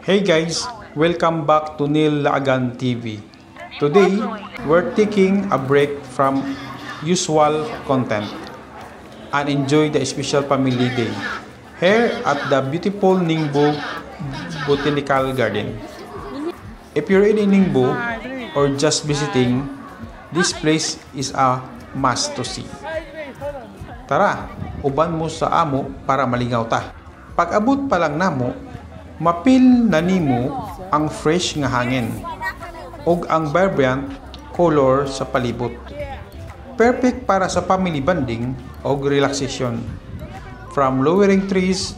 Hey guys, welcome back to Neil Laagan TV. Today, we're taking a break from usual content and enjoy the special family day here at the beautiful Ningbo Botanical Garden. If you're in Ningbo or just visiting, this place is a must to see. Tara, uban mo sa amo para malingaw ta. Pag abot pa lang namo, mapil na nimo ang fresh nga hangin ug ang vibrant color sa palibot. Perfect para sa family bonding ug relaxation. From lowering trees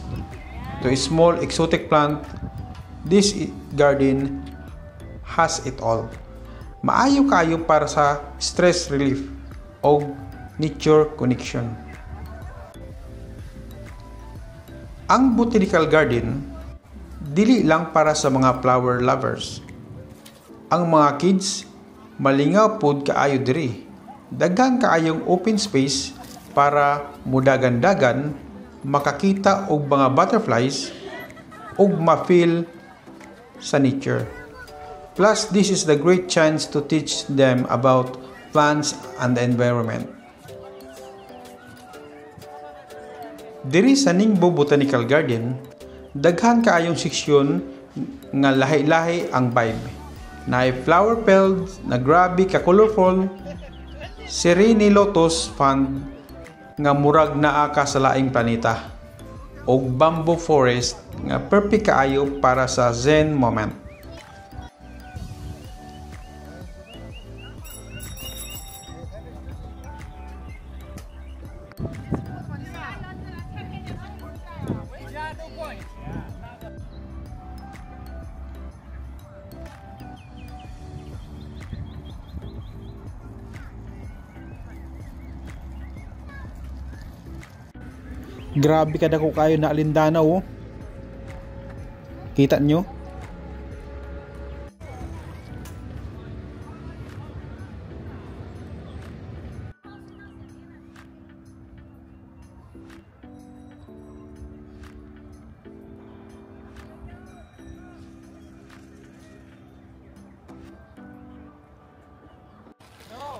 to a small exotic plant, this garden has it all. Maayo kayo para sa stress relief ug nature connection. Ang botanical garden dili lang para sa mga flower lovers. Ang mga kids, malingaw pod kaayo diri. Daghan kaayong open space para mudagan-dagan, makakita og mga butterflies ug ma-feel sa nature. Plus, this is the great chance to teach them about plants and the environment. Diri sa Ningbo Botanical Garden, daghan kaayong seksyon nga lahi-lahi ang vibe. Naay flower fields na grabe ka colorful, serene lotus pond nga murag naa ka sa laing planeta, ug bamboo forest nga perfect kaayo para sa zen moment. Grabe kada ko kayo na alindanaw, oh. Kita nyo?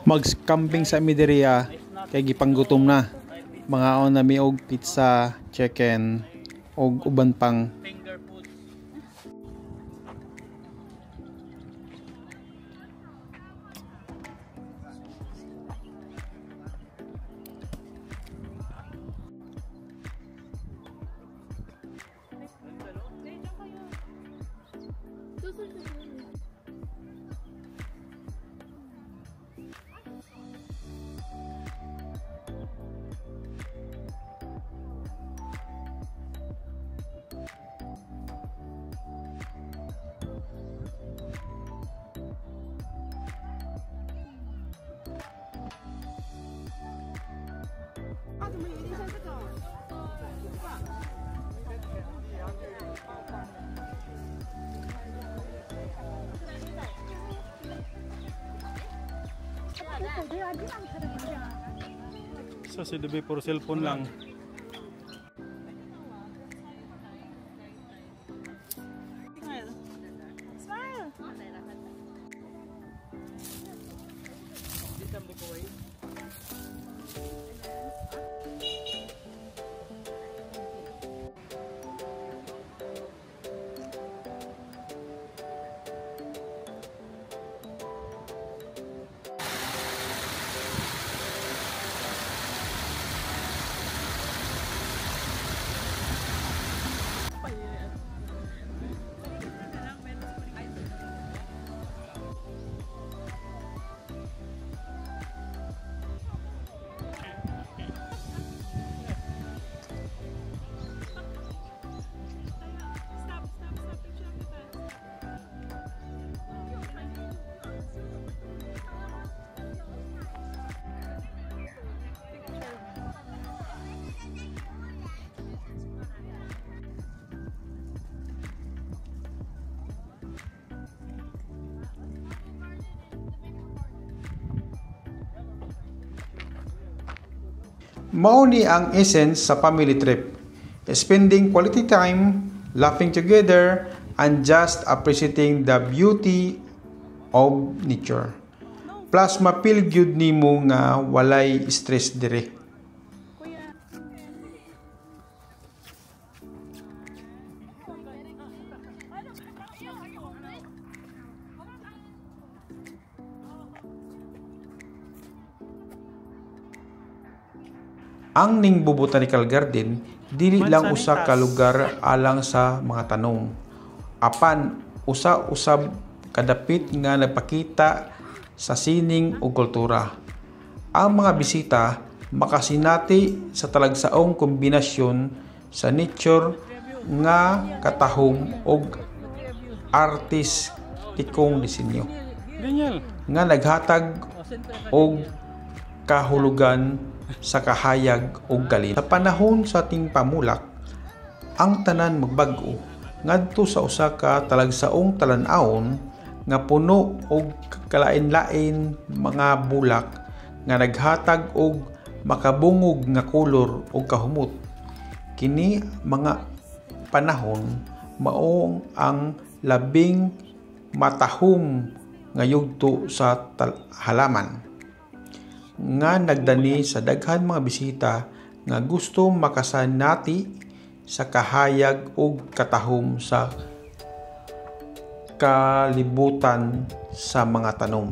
Mag-camping sa Midiriya kay gipanggutom na. Mga on na mi og pizza, chicken og uban pang sa CDB for cellphone lang. Mao ni ang essence sa family trip. Spending quality time, laughing together, and just appreciating the beauty of nature. Plus mapil gyud nimo nga walay stress dire. Ang Ningbo Botanical Garden dili lang usa ka lugar alang sa mga tanom. Apan usa usab kadapit nga nagpakita sa sining ug kultura. Ang mga bisita makasinati sa talagsaong kombinasyon sa nature nga katahom ug artistikong disenyo nga naghatag og kahulugan sa kahayag ug galit. Sa panahon sa ating pamulak, ang tanan magbag-o ngadto sa usa ka talagsaong talan-awon nga puno og kalain-lain mga bulak nga naghatag og makabungog nga kolor ug kahumot. Kini mga panahon mao ang labing matahom nga yugto sa halaman nga nagdani sa daghan mga bisita nga gusto makasanati sa kahayag ug katahom sa kalibutan sa mga tanom.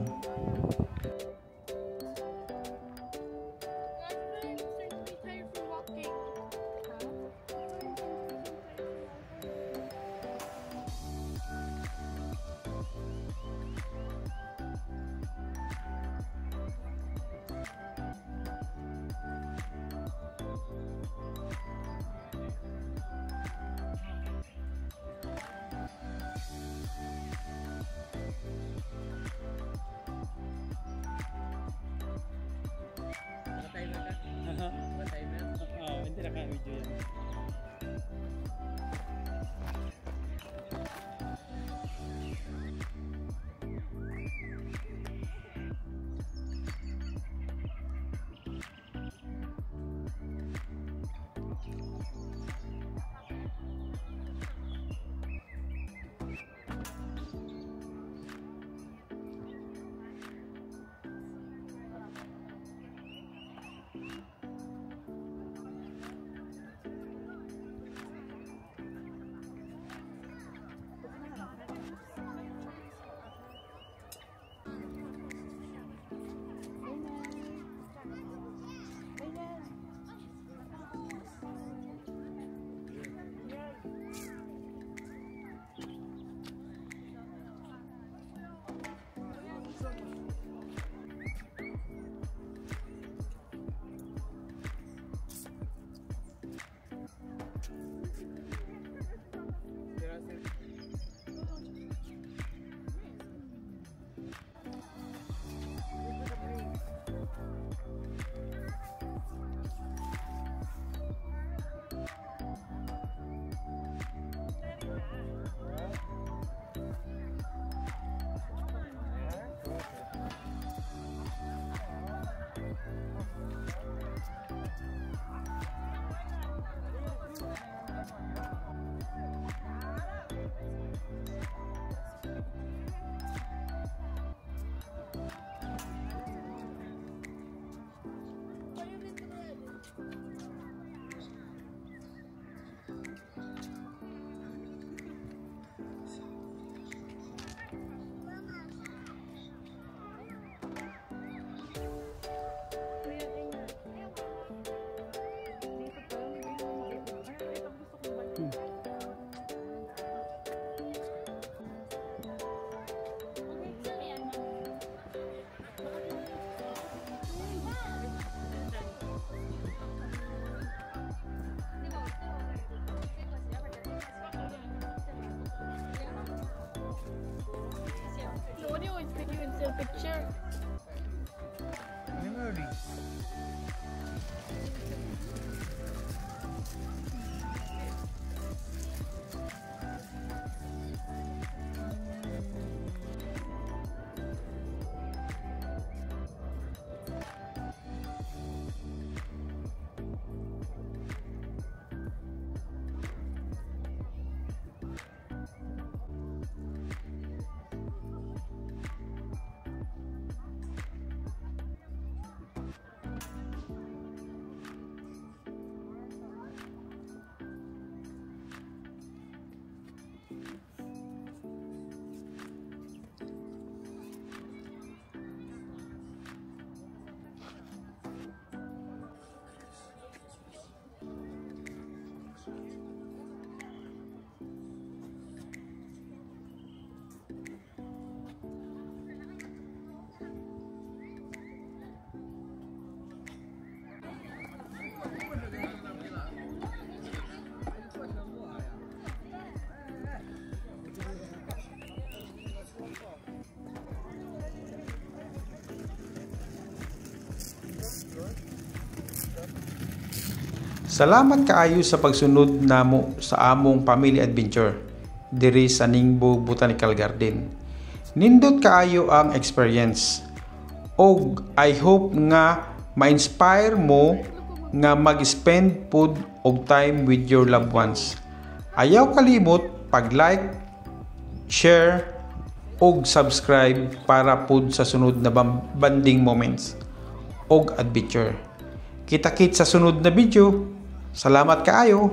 Hindi na kaya video yan. Picture. Memory. Salamat kaayo sa pagsunod namo sa among family adventure diri sa Ningbo Botanical Garden. Nindot kaayo ang experience. Og I hope nga ma-inspire mo nga mag-spend pud og time with your loved ones. Ayaw kalimot pag-like, share, og subscribe para pud sa sunod na bonding moments og adventure. Kita-kit sa sunod na video. Salamat kaayo!